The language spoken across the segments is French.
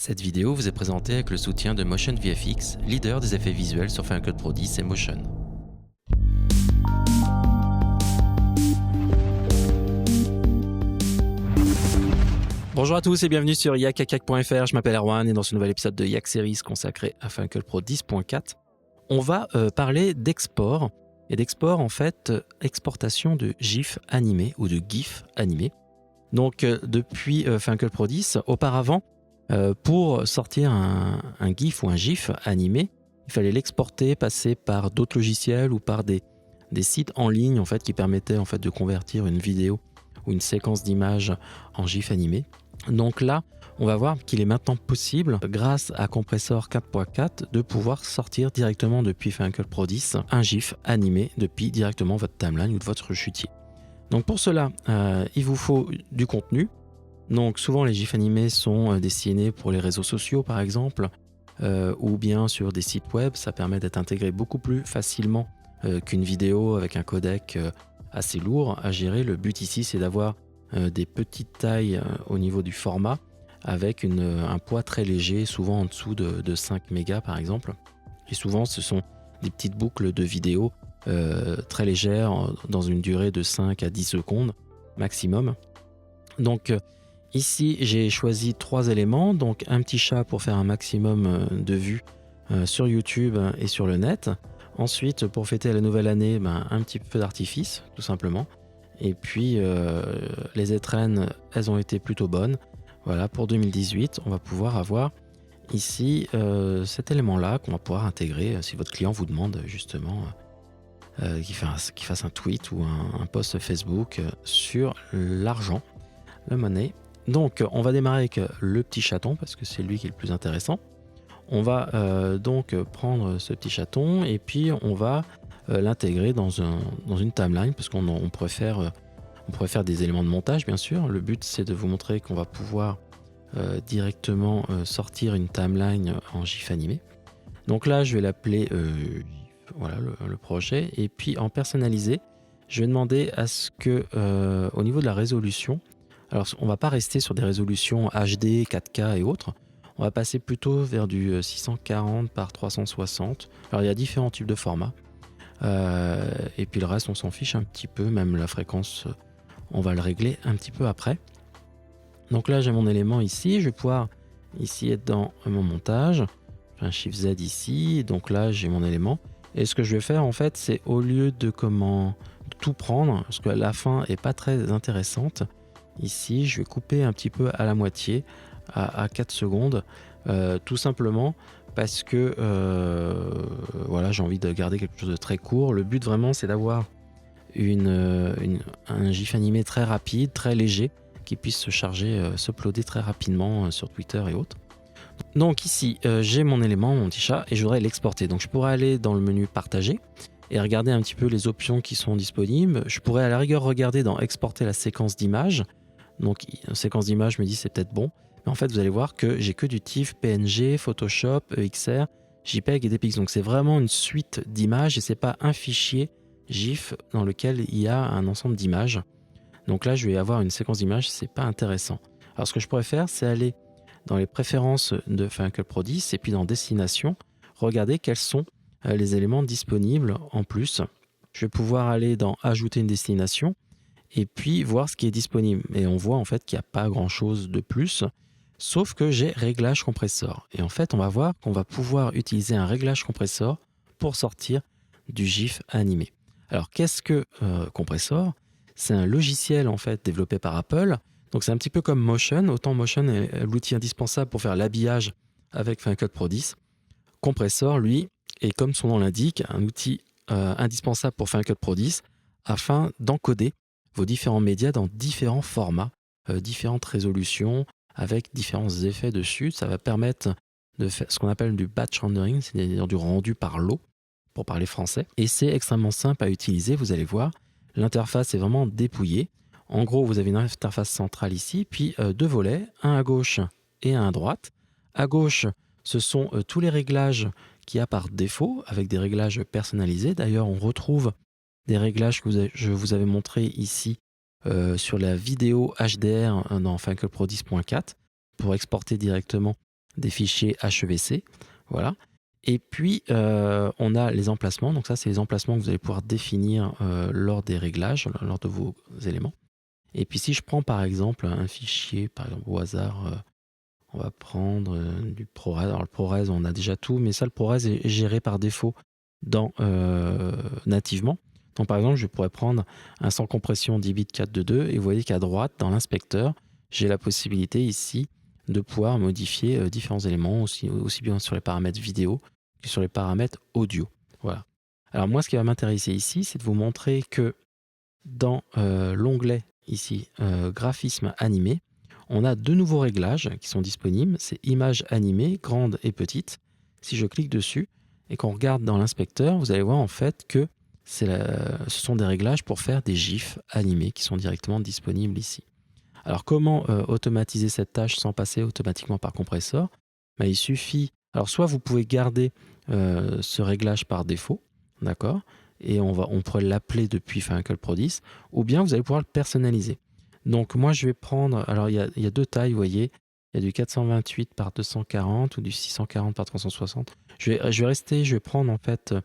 Cette vidéo vous est présentée avec le soutien de Motion VFX, leader des effets visuels sur Final Cut Pro 10 et Motion. Bonjour à tous et bienvenue sur yakakak.fr, je m'appelle Erwan et dans ce nouvel épisode de Yak Series consacré à Final Cut Pro 10.4, on va parler d'export, et d'export en fait, exportation de GIF animé ou de GIF animé. Donc depuis Final Cut Pro 10, auparavant, pour sortir un GIF ou un GIF animé, il fallait l'exporter, passer par d'autres logiciels ou par des sites en ligne en fait, qui permettaient en fait, de convertir une vidéo ou une séquence d'images en GIF animé. Donc là, on va voir qu'il est maintenant possible, grâce à Compressor 4.4, de pouvoir sortir directement depuis Final Cut Pro 10 un GIF animé depuis directement votre timeline ou de votre chutier. Donc pour cela, il vous faut du contenu. Donc souvent les GIFs animés sont destinés pour les réseaux sociaux par exemple, ou bien sur des sites web. Ça permet d'être intégré beaucoup plus facilement qu'une vidéo avec un codec assez lourd à gérer. Le but ici c'est d'avoir des petites tailles au niveau du format avec un poids très léger, souvent en dessous de 5 mégas par exemple. Et souvent ce sont des petites boucles de vidéo très légères dans une durée de 5 à 10 secondes maximum. Donc ici, j'ai choisi 3 éléments, donc un petit chat pour faire un maximum de vues sur YouTube et sur le net. Ensuite, pour fêter la nouvelle année, un petit peu d'artifice, tout simplement. Et puis, les étrennes, elles ont été plutôt bonnes. Voilà, pour 2018, on va pouvoir avoir ici cet élément-là qu'on va pouvoir intégrer si votre client vous demande justement qu'il fasse un tweet ou un post Facebook sur l'argent, la monnaie. Donc on va démarrer avec le petit chaton parce que c'est lui qui est le plus intéressant. On va donc prendre ce petit chaton et puis on va l'intégrer dans une timeline parce qu'on pourrait faire des éléments de montage bien sûr. Le but c'est de vous montrer qu'on va pouvoir directement sortir une timeline en GIF animé. Donc là je vais l'appeler voilà le projet, et puis en personnalisé je vais demander à ce que au niveau de la résolution, alors on va pas rester sur des résolutions HD, 4K et autres, on va passer plutôt vers du 640 par 360. Alors il y a différents types de formats et puis le reste on s'en fiche un petit peu, même la fréquence on va le régler un petit peu après. Donc là j'ai mon élément ici, je vais pouvoir ici être dans mon montage, je fais un Shift Z ici, donc là j'ai mon élément. Et ce que je vais faire en fait, c'est au lieu de tout prendre, parce que la fin est pas très intéressante, ici je vais couper un petit peu à la moitié, à 4 secondes, tout simplement parce que voilà, j'ai envie de garder quelque chose de très court. Le but vraiment c'est d'avoir un GIF animé très rapide, très léger, qui puisse se charger, s'uploader très rapidement sur Twitter et autres. Donc ici, j'ai mon élément, mon petit chat, et je voudrais l'exporter. Donc je pourrais aller dans le menu partager et regarder un petit peu les options qui sont disponibles. Je pourrais à la rigueur regarder dans exporter la séquence d'image. Donc une séquence d'image, je me dis c'est peut-être bon. Mais en fait, vous allez voir que j'ai que du TIFF, PNG, Photoshop, EXR, JPEG et DPX. Donc c'est vraiment une suite d'images et c'est pas un fichier GIF dans lequel il y a un ensemble d'images. Donc là, je vais avoir une séquence d'images, c'est pas intéressant. Alors ce que je pourrais faire, c'est aller dans les préférences de Final Cut Pro 10 et puis dans Destination, regardez quels sont les éléments disponibles en plus. Je vais pouvoir aller dans Ajouter une destination et puis voir ce qui est disponible. Et on voit en fait qu'il n'y a pas grand chose de plus, sauf que j'ai réglage compresseur. Et en fait, on va voir qu'on va pouvoir utiliser un réglage compresseur pour sortir du GIF animé. Alors qu'est-ce que compresseur ? C'est un logiciel en fait développé par Apple. Donc c'est un petit peu comme Motion. Autant Motion est l'outil indispensable pour faire l'habillage avec Final Cut Pro 10. Compressor, lui, est comme son nom l'indique, un outil indispensable pour Final Cut Pro 10 afin d'encoder vos différents médias dans différents formats, différentes résolutions, avec différents effets dessus. Ça va permettre de faire ce qu'on appelle du batch rendering, c'est-à-dire du rendu par lot, pour parler français. Et c'est extrêmement simple à utiliser, vous allez voir. L'interface est vraiment dépouillée. En gros, vous avez une interface centrale ici, puis deux volets, un à gauche et un à droite. À gauche, ce sont tous les réglages qu'il y a par défaut, avec des réglages personnalisés. D'ailleurs, on retrouve des réglages que je vous avais montré ici sur la vidéo HDR dans Final Cut Pro 10.4 pour exporter directement des fichiers HEVC. Voilà. Et puis, on a les emplacements. Donc ça, c'est les emplacements que vous allez pouvoir définir lors des réglages, lors de vos éléments. Et puis, si je prends par exemple un fichier, par exemple au hasard, on va prendre du ProRes. Alors le ProRes, on a déjà tout, mais ça, le ProRes est géré par défaut nativement. Donc par exemple, je pourrais prendre un sans compression 10 bits 422 et vous voyez qu'à droite, dans l'inspecteur, j'ai la possibilité ici de pouvoir modifier différents éléments, aussi bien sur les paramètres vidéo que sur les paramètres audio. Voilà. Alors moi, ce qui va m'intéresser ici, c'est de vous montrer que dans l'onglet ici, graphisme animé, on a deux nouveaux réglages qui sont disponibles. C'est images animées, grandes et petites. Si je clique dessus et qu'on regarde dans l'inspecteur, vous allez voir en fait que ce sont des réglages pour faire des GIFs animés qui sont directement disponibles ici. Alors comment automatiser cette tâche sans passer automatiquement par compresseur? Il suffit, alors soit vous pouvez garder ce réglage par défaut, d'accord, et on pourrait l'appeler depuis Final Cut Pro 10, ou bien vous allez pouvoir le personnaliser. Donc moi je vais prendre, alors il y a deux tailles, vous voyez, il y a du 428 par 240 ou du 640 par 360. Je vais prendre en fait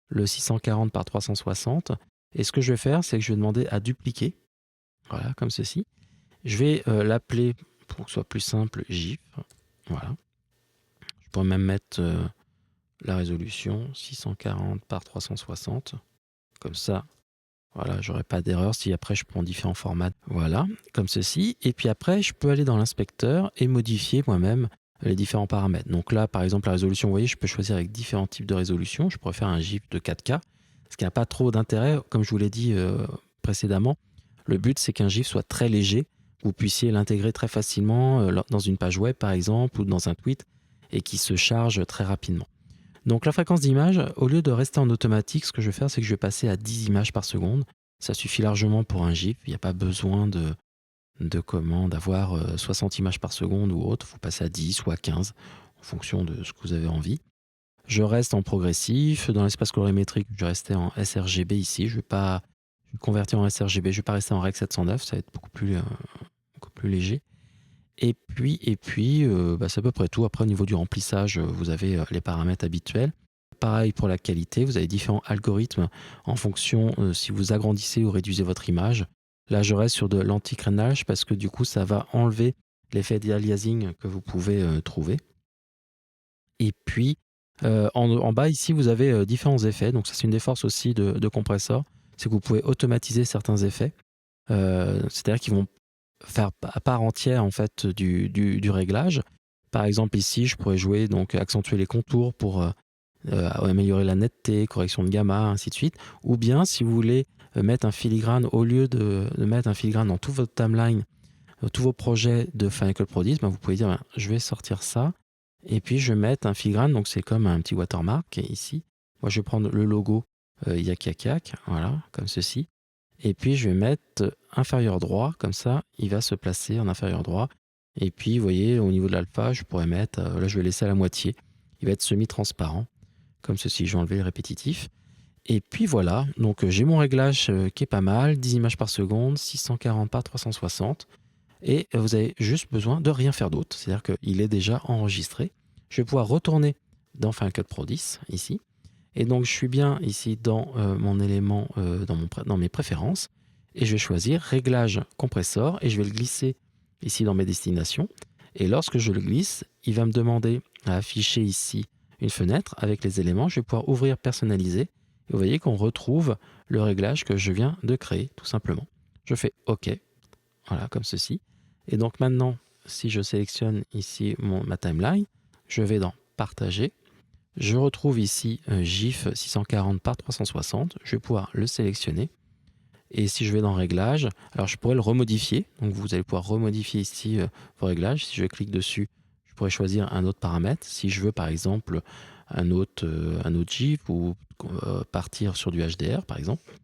le 640 par 360, et ce que je vais faire, c'est que je vais demander à dupliquer, voilà, comme ceci. Je vais l'appeler, pour que ce soit plus simple, GIF, voilà. Je pourrais même mettre la résolution 640 par 360, comme ça. Voilà, j'aurai pas d'erreur si après je prends différents formats. Voilà, comme ceci. Et puis après, je peux aller dans l'inspecteur et modifier moi-même les différents paramètres. Donc là, par exemple, la résolution, vous voyez, je peux choisir avec différents types de résolution. Je pourrais faire un GIF de 4K, ce qui n'a pas trop d'intérêt. Comme je vous l'ai dit précédemment, le but, c'est qu'un GIF soit très léger, que vous puissiez l'intégrer très facilement dans une page web, par exemple, ou dans un tweet, et qui se charge très rapidement. Donc la fréquence d'image, au lieu de rester en automatique, ce que je vais faire, c'est que je vais passer à 10 images par seconde. Ça suffit largement pour un GIF. Il n'y a pas besoin d'avoir 60 images par seconde ou autre. Vous passez à 10 ou à 15 en fonction de ce que vous avez envie. Je reste en progressif. Dans l'espace colorimétrique, je vais rester en sRGB ici. Je vais convertir en sRGB. Je ne vais pas rester en Rec 709. Ça va être beaucoup plus léger. Et puis c'est à peu près tout. Après, au niveau du remplissage, vous avez les paramètres habituels. Pareil pour la qualité, vous avez différents algorithmes en fonction si vous agrandissez ou réduisez votre image. Là, je reste sur de l'anti-crénage parce que du coup, ça va enlever l'effet d'aliasing que vous pouvez trouver. Et puis, en bas, ici, vous avez différents effets. Donc ça, c'est une des forces aussi de compresseur. C'est que vous pouvez automatiser certains effets. C'est-à-dire qu'ils vont faire à part entière en fait du réglage. Par exemple ici, je pourrais jouer, donc accentuer les contours pour améliorer la netteté, correction de gamma, ainsi de suite. Ou bien si vous voulez mettre un filigrane, au lieu de mettre un filigrane dans tout votre timeline, tous vos projets de Final Cut Pro 10, vous pouvez dire je vais sortir ça et puis je vais mettre un filigrane, donc c'est comme un petit watermark ici. Moi je vais prendre le logo Yak Yak Yak, voilà, comme ceci. Et puis je vais mettre inférieur droit, comme ça il va se placer en inférieur droit. Et puis vous voyez au niveau de l'alpha, je pourrais mettre, là je vais laisser à la moitié, il va être semi-transparent, comme ceci, je vais enlever le répétitif. Et puis voilà, donc j'ai mon réglage qui est pas mal, 10 images par seconde, 640 par 360. Et vous avez juste besoin de rien faire d'autre, c'est-à-dire qu'il est déjà enregistré. Je vais pouvoir retourner dans Final Cut Pro 10, ici. Et donc, je suis bien ici dans mon élément, dans mes préférences. Et je vais choisir Réglage compresseur et je vais le glisser ici dans mes destinations. Et lorsque je le glisse, il va me demander à afficher ici une fenêtre avec les éléments. Je vais pouvoir ouvrir Personnaliser. Et vous voyez qu'on retrouve le réglage que je viens de créer, tout simplement. Je fais OK. Voilà, comme ceci. Et donc maintenant, si je sélectionne ici ma timeline, je vais dans Partager. Je retrouve ici un GIF 640 par 360. Je vais pouvoir le sélectionner. Et si je vais dans Réglages, alors je pourrais le remodifier. Donc vous allez pouvoir remodifier ici vos réglages. Si je clique dessus, je pourrais choisir un autre paramètre. Si je veux par exemple un autre GIF ou partir sur du HDR par exemple.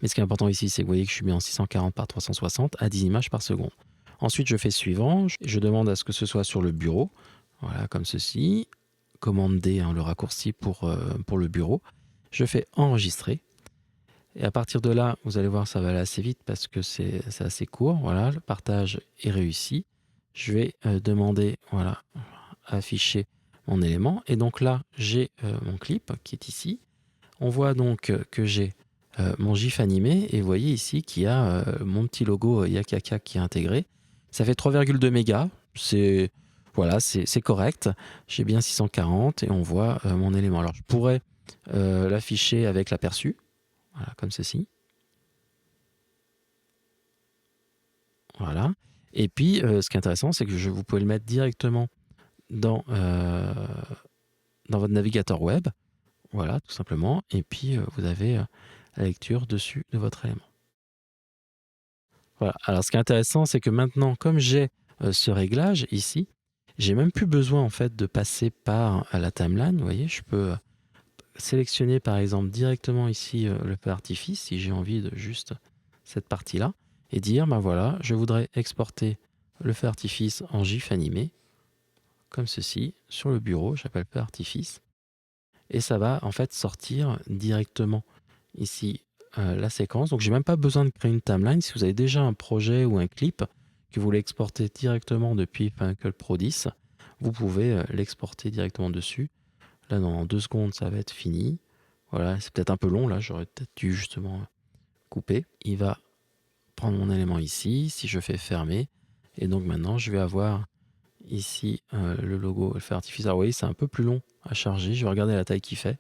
Mais ce qui est important ici, c'est que vous voyez que je suis mis en 640 par 360 à 10 images par seconde. Ensuite, je fais suivant. Je demande à ce que ce soit sur le bureau. Voilà, comme ceci. Commande D, le raccourci pour le bureau. Je fais enregistrer. Et à partir de là, vous allez voir, ça va aller assez vite parce que c'est assez court. Voilà, le partage est réussi. Je vais demander, voilà, afficher mon élément. Et donc là, j'ai mon clip qui est ici. On voit donc que j'ai mon GIF animé et vous voyez ici qu'il y a mon petit logo Yakakak qui est intégré. Ça fait 3,2 mégas. C'est voilà, c'est correct. J'ai bien 640 et on voit mon élément. Alors je pourrais l'afficher avec l'aperçu, voilà, comme ceci. Voilà. Et puis, ce qui est intéressant, c'est que vous pouvez le mettre directement dans votre navigateur web. Voilà, tout simplement. Et puis, vous avez la lecture dessus de votre élément. Voilà. Alors, ce qui est intéressant, c'est que maintenant, comme j'ai ce réglage ici, j'ai même plus besoin en fait de passer par la timeline. Vous voyez, je peux sélectionner par exemple directement ici le feu d'artifice si j'ai envie de juste cette partie-là et dire, ben voilà, je voudrais exporter le feu d'artifice en GIF animé, comme ceci, sur le bureau, j'appelle feu d'artifice, et ça va en fait sortir directement ici la séquence. Donc j'ai même pas besoin de créer une timeline. Si vous avez déjà un projet ou un clip que vous voulez exporter directement depuis Final Cut Pro 10, vous pouvez l'exporter directement dessus. Là, dans 2 secondes, ça va être fini. Voilà, c'est peut-être un peu long, là, j'aurais peut-être dû justement couper. Il va prendre mon élément ici, si je fais fermer. Et donc maintenant, je vais avoir ici le logo, le feu d'artifice. Alors oui, c'est un peu plus long à charger. Je vais regarder la taille qu'il fait.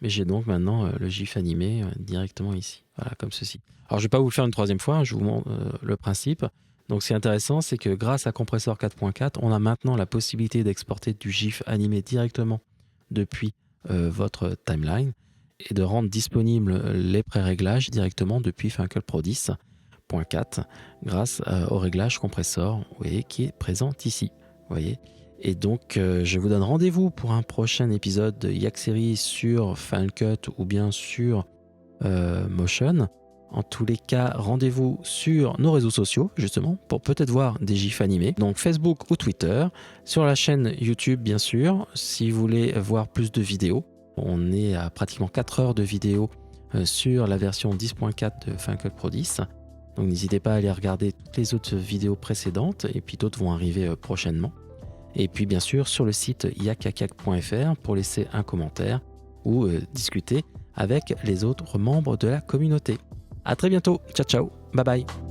Mais j'ai donc maintenant le GIF animé directement ici. Voilà, comme ceci. Alors, je ne vais pas vous le faire une 3e fois, hein, je vous montre le principe. Donc, ce qui est intéressant, c'est que grâce à Compressor 4.4, on a maintenant la possibilité d'exporter du GIF animé directement depuis votre timeline et de rendre disponibles les pré-réglages directement depuis Final Cut Pro 10.4 grâce au réglage compressor, vous voyez, qui est présent ici. Vous voyez. Et donc, je vous donne rendez-vous pour un prochain épisode de Yak Series sur Final Cut ou bien sur Motion. En tous les cas, rendez-vous sur nos réseaux sociaux, justement, pour peut-être voir des gifs animés. Donc Facebook ou Twitter, sur la chaîne YouTube, bien sûr, si vous voulez voir plus de vidéos. On est à pratiquement 4 heures de vidéos sur la version 10.4 de Final Cut Pro 10. Donc n'hésitez pas à aller regarder toutes les autres vidéos précédentes, et puis d'autres vont arriver prochainement. Et puis bien sûr sur le site yakakak.fr pour laisser un commentaire ou discuter avec les autres membres de la communauté. À très bientôt, ciao ciao, bye bye.